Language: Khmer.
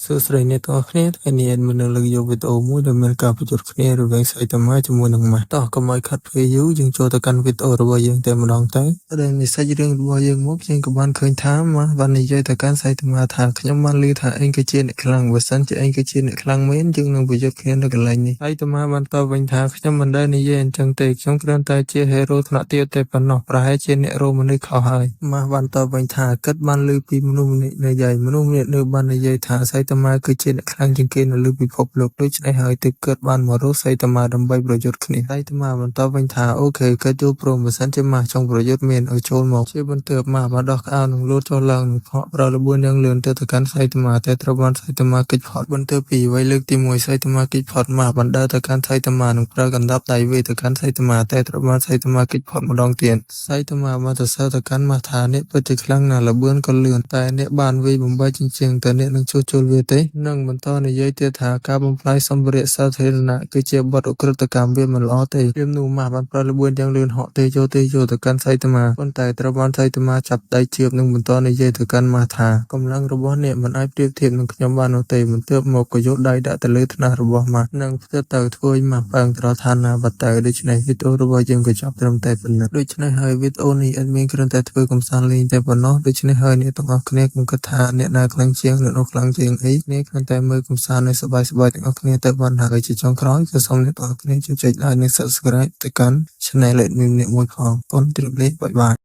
សួស្តីអ្នកទាំងអស់គ្នាថ្ងៃនេះខ្ញុំនឹងលើកយកវីដេអូមួយដែលមានការបញ្ចូលគ្នារវាងសាច់តាម៉ាជាមួយនឹងម៉ាស់តោះកុំឲ្យខាត់ពេលយូរយើងចូលទៅកាន់វីដេអូរបស់យើងតែម្ដងទៅដែលមានសាច់រឿងរបស់យើងមកយើងក៏បានឃើញថាម៉ាស់បាននិយាយទៅកាន់សាច់តាម៉ាថាខ្ញុំបានឮថាឯងគឺជាអ្នកខ្លាំងបើសិនជាឯងគឺជាអ្នកខ្លាំងមែនយើងនឹងប្រយុទ្ធគ្នានៅកន្លែងនេះសាច់តាម៉ាបានតបវិញថាខ្ញុំមិនដែលនិយាយអញ្ចឹងទេខ្ញុំគ្រាន់តែជាហេរ៉ូថ្នាក់ទាបតែប៉ុណ្ណោះប្រហែលជាអ្នករោមនុស្សខុសហើយម៉ាស់បានតបវិញថាគិតបានឮពីមនុស្សម្នាក់និយាយមនុស្សម្នាក់នៅបាននិយាយថាសាច់តាម៉ាគឺជាអ្នកខ្លាំងជាងគេនៅលើពិភពលោកដូច្នេះហើយទើបកើតបានមករកសៃតាម៉ាដើម្បីប្រយុទ្ធគ្នាសៃតាម៉ាបន្តវិញថាអូខេគាត់យល់ព្រមបើសិនជាម៉ាស់ចង់ប្រយុទ្ធមានឲ្យចូលមកជាបន្ទាប់ម៉ាស់បានដោះក្អោនឹងលោតចុះឡើងនឹងផក់ប្រល4យ៉ាងលឿនទៅកាន់សៃតាម៉ាតែត្រូវបានសៃតាម៉ាគេចផុតបន្ទាប់ពីវ័យលើកទី1សៃតាម៉ាគេចផុតម៉ាស់បានដើរទៅកាន់សៃតាម៉ានឹងប្រើកណ្ដាប់ដៃវេទៅកាន់សៃតាម៉ាតែត្រូវបានសៃតាម៉ាគេចផុតម្ដងទៀតសៃតាម៉ាបានទៅសើទៅកាន់ម៉ាស់ថាអ្នកពិតជាខ្លាំងណាស់លបឿនក៏លឿនតែអ្នកបានវេបំបីជាងតើអ្នកនឹងជួសជុលវាទេនឹងបន្តនិយាយទៀតថាការបំផ្លាញសម្ភារៈសាធារណៈគឺជាបទឧក្រិដ្ឋកម្មវាមិនល្អទេព្រមនោះម៉ាស់បានប្រើល្បឿនយ៉ាងលឿនហក់ទេចូលទៅកាន់សៃតាម៉ាប៉ុន្តែត្រូវបានសៃតាម៉ាចាប់ដៃជៀបនិងបន្តនិយាយទៅកាន់ម៉ាស់ថាកម្លាំងរបស់អ្នកមិនអាចប្រៀបធៀបនឹងខ្ញុំបាននោះទេបន្ទាប់មកក៏យកដៃដាក់ទៅលើថ្នះរបស់ម៉ាស់និងផ្ទើទៅធ្វើឲ្យម៉ាស់ប៉ើងត្រឋានណាបាត់ទៅដូច្នេះវីដេអូរបស់យើងក៏ចប់ត្រឹមតែប៉ុណ្ណឹងដូច្នេះហើយវីដេអូនេះអត់មានគ្រាន់តែធ្វើកំសាន្តលេងតែប៉ុណ្ណោះដូច្នេះហើយអ្នកទាំងអស់គ្នាកុំគិតថាអ្នកណាខ្លាំងជាងអ្នកនោះខ្លាំងជាងអីគ្នាគ្រាន់តែមើលកំសាន្តឲ្យសប្បាយៗទាំងអស់គ្នាទៅបានហើយជាចុងក្រោយក៏សូមអ្នកទាំងអស់គ្នាជួយចុច like និង subscribe ទៅកាន់ channel នេះមួយផងអរគុណទ្រព្យលេបាយបាយ